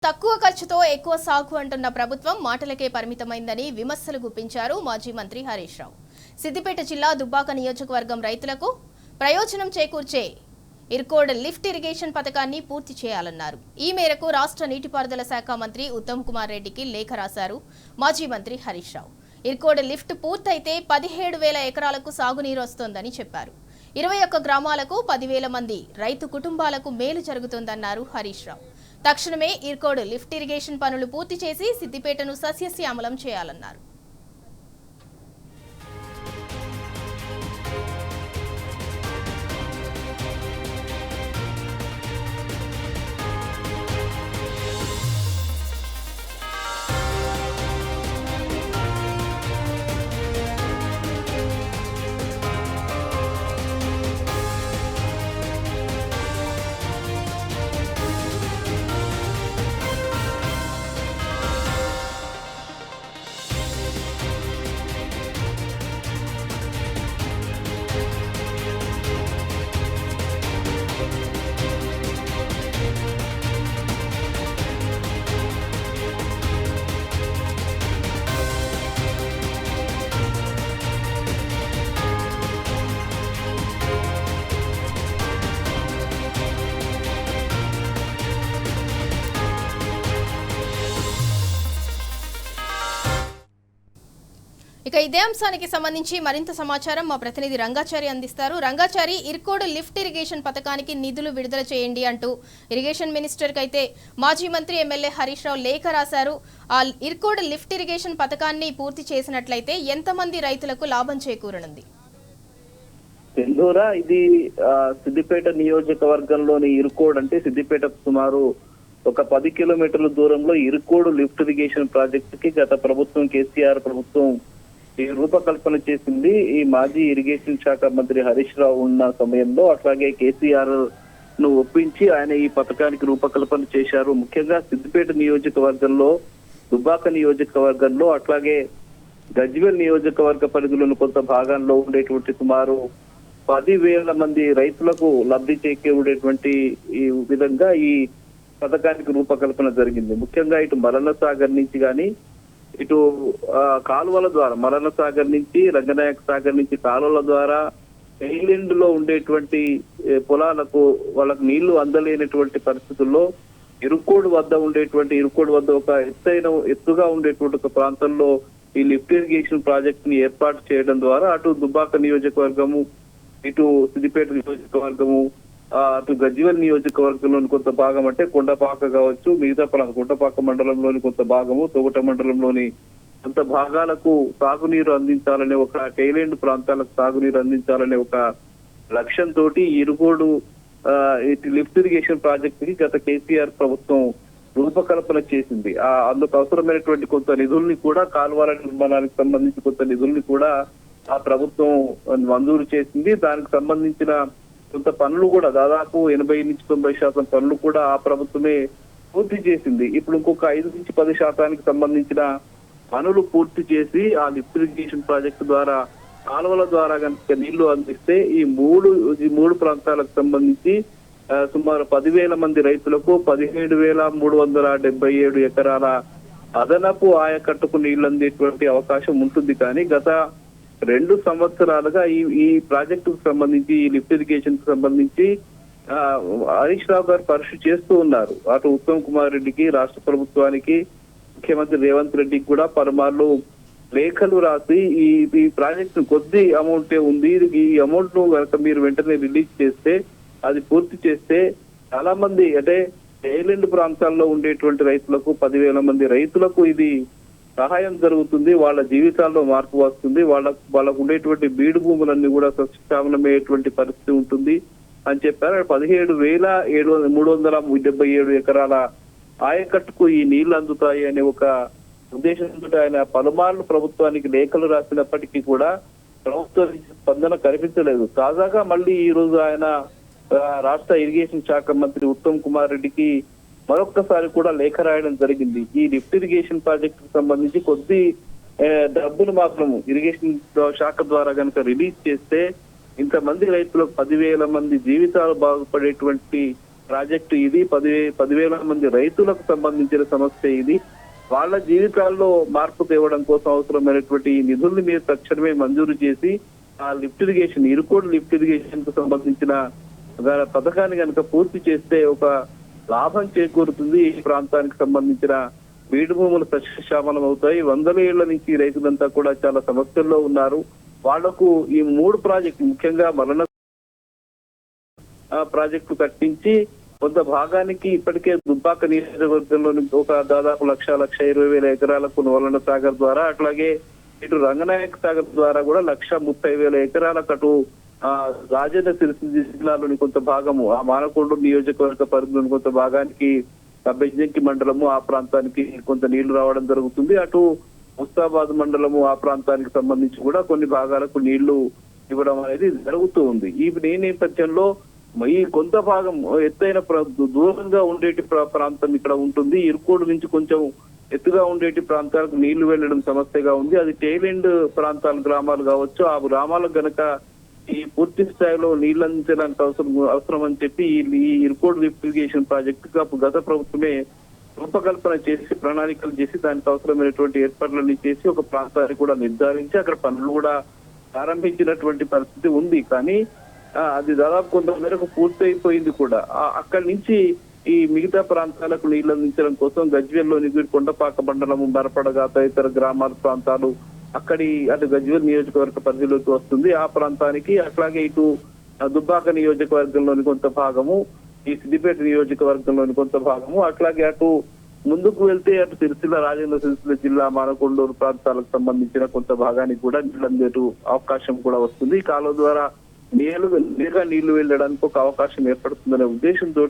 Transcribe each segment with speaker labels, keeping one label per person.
Speaker 1: తక్కువ ఖర్చుతో ఎక్కువ సాగు అంటున్న ప్రభుత్వం మాటలకే పరిమితమైందని విమర్శలు గుప్పించారు మాజీ మంత్రి హరీష్ రావు. సిద్దిపేట జిల్లా దుబ్బాక నియోజకవర్గం రైతులకు ప్రయోజనం చేకూర్చే ఇర్కోడ్ లిఫ్ట్ ఇరిగేషన్ పథకాన్ని పూర్తి చేయాలన్నారు. ఈ మేరకు రాష్ట్ర నీటిపారుదల శాఖ మంత్రి ఉత్తమ్ కుమార్ రెడ్డికి లేఖ రాశారు మాజీ మంత్రి హరీష్ రావు. ఇర్కోడ్ లిఫ్ట్ పూర్తయితే 17,000 ఎకరాలకు సాగునీరు వస్తోందని చెప్పారు. 21 గ్రామాలకు 10,000 మంది రైతు కుటుంబాలకు మేలు జరుగుతోందన్నారు హరీష్ రావు. తక్షణమే ఇర్కోడ్ లిఫ్ట్ ఇరిగేషన్ పనులు పూర్తి చేసి సిద్దిపేటను సస్యశ్యామలం చేయాలన్నారు. ఇక ఇదే అంశానికి సంబంధించి మరింత సమాచారం మా ప్రతినిధి రంగాచారి అందిస్తారు. రంగాచారి, ఇర్కోడ్ లిఫ్ట్ ఇరిగేషన్ పథకానికి నిధులు విడుదల చేయండి అంటూ ఇరిగేషన్ మినిస్టర్కి అయితే మాజీ మంత్రి ఎమ్మెల్యే హరీష్ రావు లేఖ రాశారు. ఆ ఇర్కోడ్ లిఫ్ట్ ఇరిగేషన్ పథకాన్ని పూర్తి చేసినట్లయితే ఎంతమంది రైతులకు లాభం చేకూరనుంది?
Speaker 2: ఇది సిద్దిపేట నియోజకవర్గంలోని ఇర్కోడ్ అంటే సిద్దిపేట సుమారు ఒక 10 కిలోమీటర్ల దూరంలో ఇర్కోడ్ లిఫ్ట్ ఇరిగేషన్ ప్రాజెక్ట్ కి గత ప్రభుత్వం కేసీఆర్ ప్రభుత్వం ఈ రూపకల్పన చేసింది. ఈ మాజీ ఇరిగేషన్ శాఖ మంత్రి హరీష్ రావు ఉన్న సమయంలో అట్లాగే కేసీఆర్ ను ఒప్పించి ఆయన ఈ పథకానికి రూపకల్పన చేశారు. ముఖ్యంగా సిద్దిపేట నియోజకవర్గంలో, దుబ్బాక నియోజకవర్గంలో, అట్లాగే గజ్వేల్ నియోజకవర్గ పరిధిలోని కొంత భాగాల్లో ఉండేటువంటి సుమారు 10,000 మంది రైతులకు లబ్ధి చేకూరేటువంటి ఈ విధంగా ఈ పథకానికి రూపకల్పన జరిగింది. ముఖ్యంగా ఇటు మలన సాగర్ నుంచి కానీ, ఇటు కాలువల ద్వారా మలన సాగర్ నుంచి, రంగనాయక సాగర్ నుంచి కాలువల ద్వారా ఐలాండ్ లో ఉండేటువంటి పొలాలకు వాళ్ళకు నీళ్లు అందలేనటువంటి పరిస్థితుల్లో ఇర్కోడ్ వద్ద ఒక ఎత్తుగా ఉండేటువంటి ఒక ప్రాంతంలో ఈ లిఫ్ట్ ఇరిగేషన్ ప్రాజెక్ట్ ని ఏర్పాటు చేయడం ద్వారా అటు దుబ్బాక నియోజకవర్గము, ఇటు సిద్దిపేట నియోజకవర్గము, అటు గజ్వేల్ నియోజకవర్గంలోని కొంత భాగం అంటే కొండపాక కావచ్చు, మిగతా కొండపాక మండలంలోని కొంత భాగము, తోగట మండలంలోని కొంత భాగాలకు సాగునీరు అందించాలనే ఒక టైలాండ్ ప్రాంతాలకు సాగునీరు అందించాలనే ఒక లక్ష్యంతో ఇరుగోడు లిఫ్ట్ ఇరిగేషన్ ప్రాజెక్ట్ కి గత కేసీఆర్ ప్రభుత్వం రూపకల్పన చేసింది. అందుకు అవసరమైనటువంటి కొంత నిధుల్ని కూడా, కాలువల నిర్మాణానికి సంబంధించి కొంత నిధుల్ని కూడా ఆ ప్రభుత్వం మంజూరు చేసింది. దానికి సంబంధించిన కొంత పనులు కూడా దాదాపు 80 నుంచి 90% పనులు కూడా ఆ ప్రభుత్వమే పూర్తి చేసింది. ఇప్పుడు ఇంకొక 5 నుంచి 10% సంబంధించిన పనులు పూర్తి చేసి ఆ లిఫ్ట్ ఇరిగేషన్ ప్రాజెక్టు ద్వారా, కాలువల ద్వారా కనుక నీళ్లు అందిస్తే ఈ మూడు ప్రాంతాలకు సంబంధించి సుమారు 10,000 మంది రైతులకు 17,377 ఎకరాల అదనపు ఆయకట్టుకు నీళ్లు అందేటువంటి అవకాశం ఉంటుంది. కానీ గత 2 సంవత్సరాలుగా ఈ ప్రాజెక్టుకు సంబంధించి, ఈ లిఫ్ట్ ఇరిగేషన్ కు సంబంధించి హరీష్ రావు గారు పరీక్ష చేస్తూ ఉన్నారు. అటు ఉత్తమ్ కుమార్ రెడ్డికి, రాష్ట్ర ప్రభుత్వానికి, ముఖ్యమంత్రి రేవంత్ రెడ్డికి కూడా పలుమార్లు లేఖలు రాసి ఈ ప్రాజెక్టు కొద్ది అమౌంటే ఉంది, ఈ అమౌంట్ ను కనుక మీరు వెంటనే రిలీజ్ చేస్తే, అది పూర్తి చేస్తే చాలా మంది అంటే ఐలాండ్ ప్రాంతాల్లో ఉండేటువంటి రైతులకు 10,000 మంది రైతులకు ఇది సహాయం జరుగుతుంది, వాళ్ళ జీవితాల్లో మార్పు వస్తుంది, వాళ్ళకు ఉండేటువంటి బీడు భూములన్నీ కూడా సస్యశ్యామలమయ్యేటువంటి పరిస్థితి ఉంటుంది అని చెప్పారు. 17,377 ఎకరాల ఆయకట్టుకు ఈ నీళ్లు అందుతాయి అనే ఒక ఉద్దేశంతో ఆయన పలుమార్లు ప్రభుత్వానికి లేఖలు రాసినప్పటికీ కూడా ప్రభుత్వం స్పందన కనిపించలేదు. తాజాగా మళ్ళీ ఈ రోజు ఆయన రాష్ట్ర ఇరిగేషన్ శాఖ మంత్రి ఉత్తమ్ కుమార్ రెడ్డికి మరొక్కసారి కూడా లేఖ రాయడం జరిగింది. ఈ లిఫ్ట్ ఇరిగేషన్ ప్రాజెక్ట్ కు సంబంధించి కొద్ది డబ్బులు మాత్రం ఇరిగేషన్ శాఖ ద్వారా కనుక రిలీజ్ చేస్తే ఇంతమంది రైతులకు 10,000 మంది జీవితాలు బాగుపడేటువంటి ప్రాజెక్టు ఇది. 10,000 మంది రైతులకు సంబంధించిన సమస్య ఇది. వాళ్ళ జీవితాల్లో మార్పు తేవడం కోసం అవసరమైనటువంటి ఈ నిధుల్ని మీరు తక్షణమే మంజూరు చేసి ఆ లిఫ్ట్ ఇరిగేషన్, ఇరుకోడు లిఫ్ట్ ఇరిగేషన్ కు సంబంధించిన పథకాన్ని కనుక పూర్తి చేస్తే ఒక లాభం చేకూరుతుంది. ఈ ప్రాంతానికి సంబంధించిన బీడు భూములు సస్యశ్యామలం అవుతాయి. వందల ఏళ్ల నుంచి రైతులంతా కూడా చాలా సమస్యల్లో ఉన్నారు. వాళ్లకు ఈ 3 ప్రాజెక్టు, ముఖ్యంగా మరణ ప్రాజెక్టు కట్టించి కొంత భాగానికి ఇప్పటికే దుబ్బాక నియోజకవర్గంలోని ఒక దాదాపు 1,20,000 ఎకరాలకు నవలన సాగర్ ద్వారా, అట్లాగే ఇటు రంగనాయక సాగర్ ద్వారా కూడా 1,30,000 ఎకరాలకు అటు రాజన్న సిరిసిల్ల జిల్లాలోని కొంత భాగము, ఆ మానకొండూరు నియోజకవర్గ పరిధిలోని కొంత భాగానికి బెజ్జంకి మండలము ఆ ప్రాంతానికి కొంత నీళ్లు రావడం జరుగుతుంది. అటు ముస్తాబాద్ మండలము ఆ ప్రాంతానికి సంబంధించి కూడా కొన్ని భాగాలకు నీళ్లు ఇవ్వడం అనేది జరుగుతూ ఉంది. ఈ నేపథ్యంలో ఈ కొంత భాగం ఎత్తైన దూరంగా ఉండేటి ప్రాంతం ఇక్కడ ఉంటుంది. ఇరుకోడు నుంచి కొంచెం ఎత్తుగా ఉండేటి ప్రాంతాలకు నీళ్లు వెళ్లడం సమస్యగా ఉంది. అది టైలెండ్ ప్రాంతాల గ్రామాలు కావచ్చు. ఆ గ్రామాలకు గనక ఈ పూర్తి స్థాయిలో నీళ్లు అందించడానికి అవసరం అని చెప్పి ఈ ఇరుకోడు లిఫ్ట్ ఇరిగేషన్ ప్రాజెక్టు గత ప్రభుత్వమే రూపకల్పన చేసి ప్రణాళికలు చేసి దానికి అవసరమైనటువంటి ఏర్పాట్లన్నీ చేసి ఒక ప్రాంతాన్ని కూడా నిర్ధారించి అక్కడ పనులు కూడా ప్రారంభించినటువంటి పరిస్థితి ఉంది. కానీ అది దాదాపు కొంత మేరకు పూర్తయిపోయింది కూడా. అక్కడి నుంచి ఈ మిగతా ప్రాంతాలకు నీళ్లు అందించడం కోసం గజ్వేల్లోని కొండపాక మండలము, బరపడగా తదితర గ్రామాల ప్రాంతాలు అక్కడి అటు గజ్వేల్ నియోజకవర్గ పరిధిలోకి వస్తుంది. ఆ ప్రాంతానికి అట్లాగే ఇటు దుబ్బాక నియోజకవర్గంలోని కొంత భాగము, ఈ సిద్దిపేట నియోజకవర్గంలోని కొంత భాగము, అట్లాగే అటు ముందుకు వెళ్తే అటు సిరిసిల్ల, రాజేంద్ర సిరిసిల్ల జిల్లా మానకొండూరు ప్రాంతాలకు సంబంధించిన కొంత భాగానికి కూడా నీళ్లు అందేటు అవకాశం కూడా వస్తుంది. ఈ కాలువ ద్వారా నేరుగా నీళ్లు వెళ్ళడానికి ఒక అవకాశం ఏర్పడుతుందనే ఉద్దేశంతో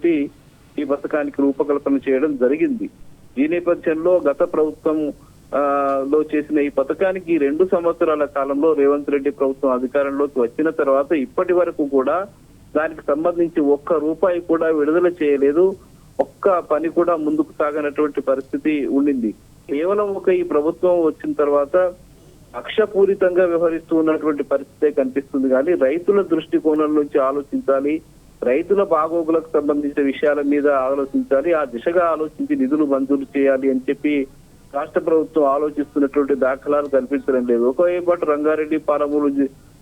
Speaker 2: ఈ పథకానికి రూపకల్పన చేయడం జరిగింది. ఈ నేపథ్యంలో గత ప్రభుత్వం లో చేసిన ఈ పథకానికి 2 సంవత్సరాల కాలంలో రేవంత్ రెడ్డి ప్రభుత్వం అధికారంలోకి వచ్చిన తర్వాత ఇప్పటి వరకు కూడా దానికి సంబంధించి ఒక్క రూపాయి కూడా విడుదల చేయలేదు. ఒక్క పని కూడా ముందుకు సాగనటువంటి పరిస్థితి ఉండింది. కేవలం ఈ ప్రభుత్వం వచ్చిన తర్వాత అక్షపూరితంగా వ్యవహరిస్తూ ఉన్నటువంటి పరిస్థితే కనిపిస్తుంది. కానీ రైతుల దృష్టికోణం నుంచి ఆలోచించాలి, రైతుల బాగోగులకు సంబంధించిన విషయాల మీద ఆలోచించాలి, ఆ దిశగా ఆలోచించి నిధులు మంజూరు చేయాలి అని చెప్పి రాష్ట్ర ప్రభుత్వం ఆలోచిస్తున్నటువంటి దాఖలాలు కనిపించడం లేదు. ఒకవైపు రంగారెడ్డి, పాలమూరు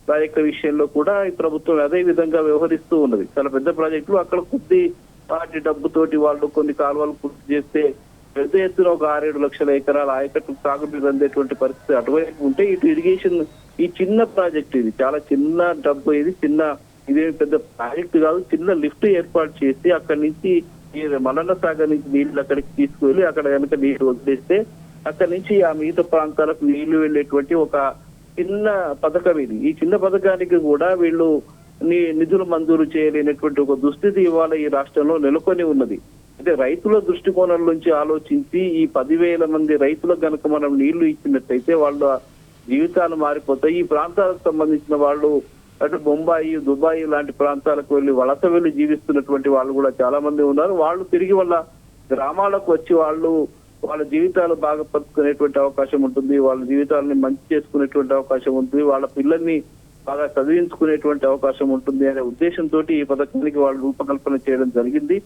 Speaker 2: ప్రాజెక్టుల విషయంలో కూడా ఈ ప్రభుత్వం అదే విధంగా వ్యవహరిస్తూ ఉన్నది. చాలా పెద్ద ప్రాజెక్టులు అక్కడ కొద్ది వాటి డబ్బుతోటి వాళ్ళు కొన్ని కాలువలు పూర్తి చేస్తే పెద్ద ఎత్తున ఒక 6-7 లక్షల ఎకరాల ఆయకట్టు సాగునీరు అందేటువంటి పరిస్థితి అటువైపు ఉంటే, ఇటు ఇరిగేషన్ ఈ చిన్న ప్రాజెక్ట్, ఇది చాలా చిన్న డబ్బు, ఇదేమి పెద్ద ప్రాజెక్టు కాదు, చిన్న లిఫ్ట్ ఏర్పాటు చేసి అక్కడి నుంచి ఈ మల్లన్న సాగర్ నుంచి నీళ్లు అక్కడికి తీసుకువెళ్ళి అక్కడ కనుక నీళ్లు వదిలేస్తే అక్కడి నుంచి ఆ మిగతా ప్రాంతాలకు నీళ్లు వెళ్లేటువంటి ఒక చిన్న పథకం ఇది. ఈ చిన్న పథకానికి కూడా వీళ్ళు నిధులు మంజూరు చేయలేనటువంటి ఒక దుస్థితి ఇవాళ ఈ రాష్ట్రంలో నెలకొని ఉన్నది. అంటే రైతుల దృష్టికోణం నుంచి ఆలోచించి ఈ 10,000 మంది రైతులకు కనుక మనం నీళ్లు ఇచ్చినట్టయితే వాళ్ళ జీవితాలు మారిపోతాయి. ఈ ప్రాంతాలకు సంబంధించిన వాళ్ళు అటు బొంబాయి, దుబాయ్ లాంటి ప్రాంతాలకు వలస వెళ్లి జీవిస్తున్నటువంటి వాళ్ళు కూడా చాలా మంది ఉన్నారు. వాళ్ళు తిరిగి వాళ్ళ గ్రామాలకు వచ్చి వాళ్ళ జీవితాలు బాగా పరుచుకునేటువంటి అవకాశం ఉంటుంది, వాళ్ళ జీవితాలని మంచి చేసుకునేటువంటి అవకాశం ఉంటుంది, వాళ్ళ పిల్లల్ని బాగా చదివించుకునేటువంటి అవకాశం ఉంటుంది అనే ఉద్దేశంతో ఈ పథకానికి వాళ్ళు రూపకల్పన చేయడం జరిగింది.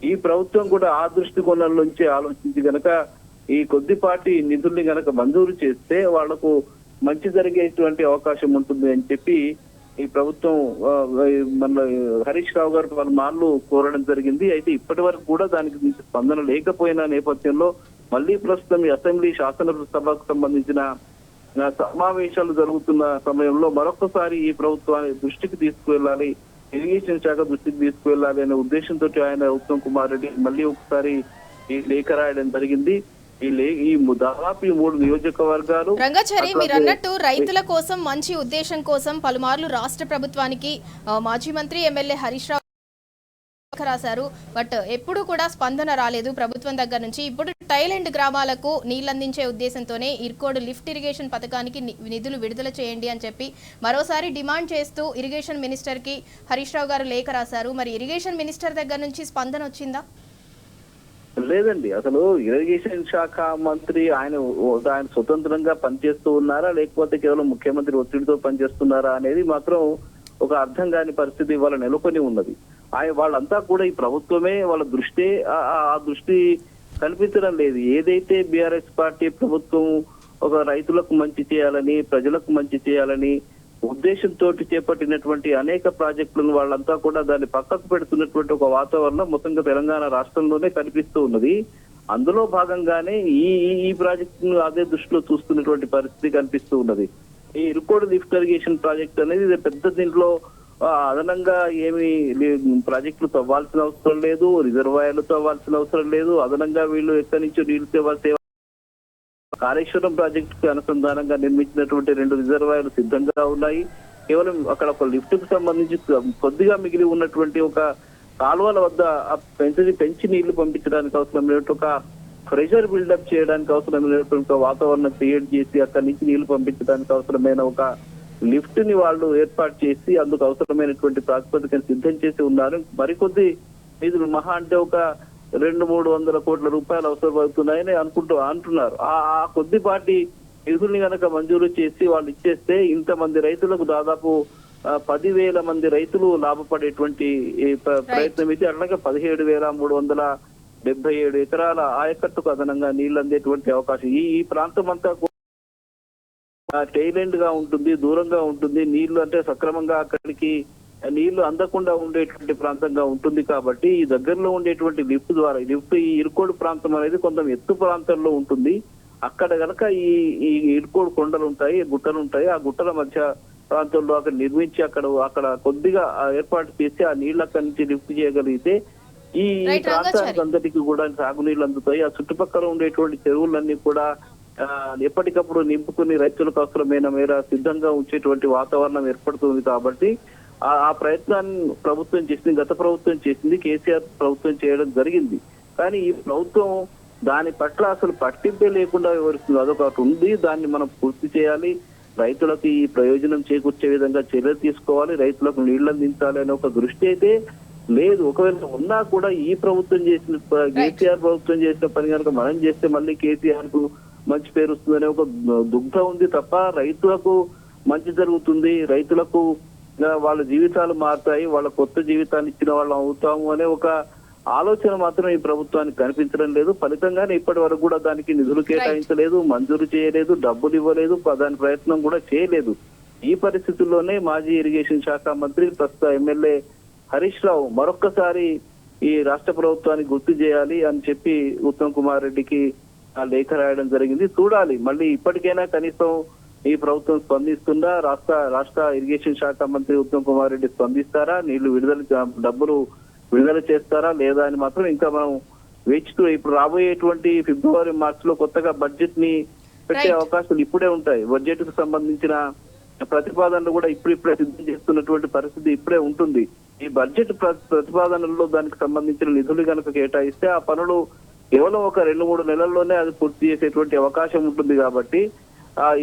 Speaker 2: ఈ ప్రభుత్వం కూడా ఆ దృష్టికోణం నుంచి ఆలోచించి గనక ఈ కొద్దిపాటి నిధుల్ని గనక మంజూరు చేస్తే వాళ్లకు మంచి జరిగేటువంటి అవకాశం ఉంటుంది అని చెప్పి ఈ ప్రభుత్వం మన హరీష్ రావు గారు వాళ్ళ మార్లు కోరడం జరిగింది. అయితే ఇప్పటి వరకు కూడా దానికి స్పందన లేకపోయిన నేపథ్యంలో మళ్ళీ ప్రస్తుతం ఈ అసెంబ్లీ శాసనసభకు సంబంధించిన సమావేశాలు జరుగుతున్న సమయంలో మరొకసారి ఈ ప్రభుత్వాన్ని దృష్టికి తీసుకువెళ్ళాలి, ఇరిగేషన్ శాఖ దృష్టికి తీసుకువెళ్ళాలి అనే ఉద్దేశంతో ఆయన ఉత్తమ్ కుమార్ రెడ్డి మళ్ళీ ఒకసారి ఈ లేఖ రాయడం జరిగింది. ఈ దాదాపు 3 నియోజకవర్గాలు.
Speaker 1: రంగాచారి, మీరు అన్నట్టు రైతుల కోసం మంచి ఉద్దేశం కోసం పలుమార్లు రాష్ట్ర ప్రభుత్వానికి మాజీ మంత్రి ఎమ్మెల్యే హరీష్ రావు రాశారు. బట్ ఎప్పుడు కూడా స్పందన రాలేదు ప్రభుత్వం దగ్గర నుంచి. ఇప్పుడు టైలెండ్ గ్రామాలకు నీళ్లందించే ఉద్దేశంతోనే ఇరుకోడు లిఫ్ట్ ఇరిగేషన్ పథకానికి నిధులు విడుదల చేయండి అని చెప్పి మరోసారి డిమాండ్ చేస్తూ ఇరిగేషన్ మినిస్టర్ కి హరీష్ రావు గారు లేఖ రాశారు. మరి ఇరిగేషన్ మినిస్టర్ దగ్గర నుంచి స్పందన వచ్చిందా?
Speaker 2: లేదండి. అసలు ఇరిగేషన్ శాఖ మంత్రి ఆయన స్వతంత్రంగా పనిచేస్తూ ఉన్నారా, లేకపోతే కేవలం ముఖ్యమంత్రి ఒత్తిడితో పనిచేస్తున్నారా అనేది మాత్రం ఒక అర్థం కాని పరిస్థితి ఇవాళ నెలకొని ఉన్నది. వాళ్ళంతా కూడా ఈ ప్రభుత్వమే వాళ్ళ దృష్టి ఆ దృష్టి కల్పించడం లేదు. ఏదైతే బీఆర్ఎస్ పార్టీ ప్రభుత్వం ఒక రైతులకు మంచి చేయాలని, ప్రజలకు మంచి చేయాలని ఉద్దేశంతో చేపట్టినటువంటి అనేక ప్రాజెక్టులను వాళ్ళంతా కూడా దాన్ని పక్కకు పెడుతున్నటువంటి ఒక వాతావరణం మొత్తంగా తెలంగాణ రాష్ట్రంలోనే కనిపిస్తూ ఉన్నది. అందులో భాగంగానే ఈ ప్రాజెక్టును అదే దృష్టిలో చూస్తున్నటువంటి పరిస్థితి కనిపిస్తూ ఉన్నది. ఈ ఇరుకోడు లిఫ్ట్ ఇరిగేషన్ ప్రాజెక్ట్ అనేది పెద్ద దీంట్లో అదనంగా ఏమి ప్రాజెక్టులు తవ్వాల్సిన అవసరం లేదు, రిజర్వాయర్లు తవ్వాల్సిన అవసరం లేదు, అదనంగా వీళ్ళు ఎక్కడి నుంచో నీళ్లు తేవాల్సిన కాళేశ్వరం ప్రాజెక్టుకు అనుసంధానంగా నిర్మించినటువంటి 2 రిజర్వాయర్లు సిద్ధంగా ఉన్నాయి. కేవలం అక్కడ ఒక లిఫ్ట్ కు సంబంధించి కొద్దిగా మిగిలి ఉన్నటువంటి ఒక కాలువల వద్ద పెంచి నీళ్లు పంపించడానికి అవసరమైనటువంటి ఒక ప్రెషర్ బిల్డప్ చేయడానికి అవసరమైనటువంటి వాతావరణం క్రియేట్ చేసి అక్కడి నుంచి నీళ్లు పంపించడానికి అవసరమైన ఒక లిఫ్ట్ ని వాళ్ళు ఏర్పాటు చేసి అందుకు అవసరమైనటువంటి ప్రాతిపదికను సిద్ధం చేసి ఉన్నారు. మరికొద్ది నిధులు మహా అంటే ఒక 200-300 కోట్ల రూపాయలు అవసరమవుతున్నాయని అంటున్నారు. ఆ కొద్దిపాటి నిధుల్ని కనుక మంజూరు చేసి వాళ్ళు ఇచ్చేస్తే ఇంతమంది రైతులకు దాదాపు 10,000 మంది రైతులు లాభపడేటువంటి ప్రయత్నం ఇది. అట్లాగే 17,377 ఎకరాల ఆయకట్టుకు అదనంగా నీళ్లు అందేటువంటి అవకాశం. ఈ ప్రాంతం అంతా టైలెండ్ గా ఉంటుంది, దూరంగా ఉంటుంది. నీళ్లు అంటే సక్రమంగా అక్కడికి నీళ్లు అందకుండా ఉండేటువంటి ప్రాంతంగా ఉంటుంది. కాబట్టి ఈ దగ్గరలో ఉండేటువంటి లిఫ్ట్ ద్వారా ఈ ఇరుకోడు ప్రాంతం అనేది కొంత ఎత్తు ప్రాంతంలో ఉంటుంది. అక్కడ గనక ఈ ఇరుకోడు కొండలు ఉంటాయి, గుట్టలు ఉంటాయి. ఆ గుట్టల మధ్య ప్రాంతంలో అక్కడ నిర్మించి అక్కడ కొద్దిగా ఏర్పాటు చేసి ఆ నీళ్ళు అక్కడి నుంచి లిఫ్ట్ చేయగలిగితే ఈ ప్రాంతానికి అందరికీ కూడా సాగునీళ్లు అందుతాయి. ఆ చుట్టుపక్కల ఉండేటువంటి చెరువులన్నీ కూడా ఎప్పటికప్పుడు నింపుకుని రైతులకు అవసరమైన మేర సిద్ధంగా ఉంచేటువంటి వాతావరణం ఏర్పడుతుంది. కాబట్టి ఆ ప్రయత్నాన్ని ప్రభుత్వం చేసింది, గత ప్రభుత్వం చేసింది, కేసీఆర్ ప్రభుత్వం చేయడం జరిగింది. కానీ ఈ ప్రభుత్వం దాని పట్ల అసలు పట్టింపే లేకుండా వివరిస్తుంది. అదొకటి ఉంది, దాన్ని మనం పూర్తి చేయాలి. రైతులకు ఈ ప్రయోజనం చేకూర్చే విధంగా చర్యలు తీసుకోవాలి, రైతులకు నీళ్లు అందించాలి అనే ఒక దృష్టి అయితే లేదు. ఒకవేళ ఉన్నా కూడా ఈ ప్రభుత్వం చేసిన కేసీఆర్ ప్రభుత్వం చేసిన పని కనుక మనం చేస్తే మళ్ళీ కేసీఆర్ కు మంచి పేరు వస్తుందనే ఒక దుగ్ధ ఉంది తప్ప రైతులకు మంచి జరుగుతుంది, రైతులకు వాళ్ళ జీవితాలు మారుతాయి, వాళ్ళ కొత్త జీవితాన్ని ఇచ్చిన వాళ్ళం అవుతాము అనే ఒక ఆలోచన మాత్రం ఈ ప్రభుత్వానికి కనిపించడం లేదు. ఫలితంగానే ఇప్పటి వరకు కూడా దానికి నిధులు కేటాయించలేదు, మంజూరు చేయలేదు, డబ్బులు ఇవ్వలేదు, దాని ప్రయత్నం కూడా చేయలేదు. ఈ పరిస్థితుల్లోనే మాజీ ఇరిగేషన్ శాఖ మంత్రి ప్రస్తుత ఎమ్మెల్యే హరీష్ రావు మరొక్కసారి ఈ రాష్ట్ర ప్రభుత్వాన్ని గుర్తు చేయాలి అని చెప్పి ఉత్తమ్ కుమార్ రెడ్డికి ఆ లేఖ రాయడం జరిగింది. చూడాలి మళ్ళీ ఇప్పటికైనా కనీసం ఈ ప్రభుత్వం స్పందిస్తుందా, రాష్ట్ర ఇరిగేషన్ శాఖ మంత్రి ఉత్తమ్ కుమార్ రెడ్డి స్పందిస్తారా, నీళ్లు డబ్బులు విడుదల చేస్తారా లేదా అని మాత్రం ఇంకా మనం వేచుతూ ఇప్పుడు రాబోయేటువంటి ఫిబ్రవరి మార్చి లో కొత్తగా బడ్జెట్ ని పెట్టే అవకాశాలు ఇప్పుడే ఉంటాయి. బడ్జెట్ కు సంబంధించిన ప్రతిపాదనలు కూడా ఇప్పుడిప్పుడే సిద్ధం చేస్తున్నటువంటి పరిస్థితి ఇప్పుడే ఉంటుంది. ఈ బడ్జెట్ ప్రతిపాదనల్లో దానికి సంబంధించిన నిధులు కనుక కేటాయిస్తే ఆ పనులు కేవలం ఒక 2-3 నెలల్లోనే అది పూర్తి చేసేటువంటి అవకాశం ఉంటుంది. కాబట్టి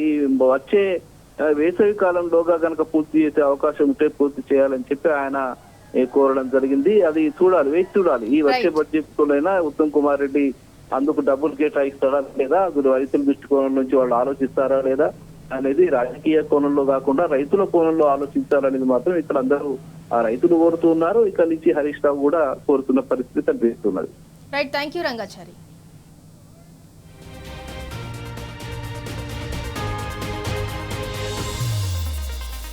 Speaker 2: ఈ వచ్చే వేసవి కాలంలోగా కనుక పూర్తి చేసే అవకాశం ఉంటే పూర్తి చేయాలని చెప్పి ఆయన కోరడం జరిగింది. అది చూడాలి, వేచి చూడాలి. ఈ వచ్చే బడ్జెట్ తోనైనా ఉత్తమ్ కుమార్ రెడ్డి అందుకు డబ్బులు కేటాయిస్తాడా లేదా, రైతుల దృష్టికోణం నుంచి వాళ్ళు ఆలోచిస్తారా లేదా అనేది రాజకీయ కోణంలో కాకుండా రైతుల కోణంలో ఆలోచించాలనేది మాత్రం ఇక్కడ అందరూ ఆ రైతులు కోరుతున్నారు. ఇక్కడ నుంచి హరీష్ రావు కూడా కోరుతున్న పరిస్థితి కనిపిస్తున్నది.
Speaker 1: Right, thank you Rangachari.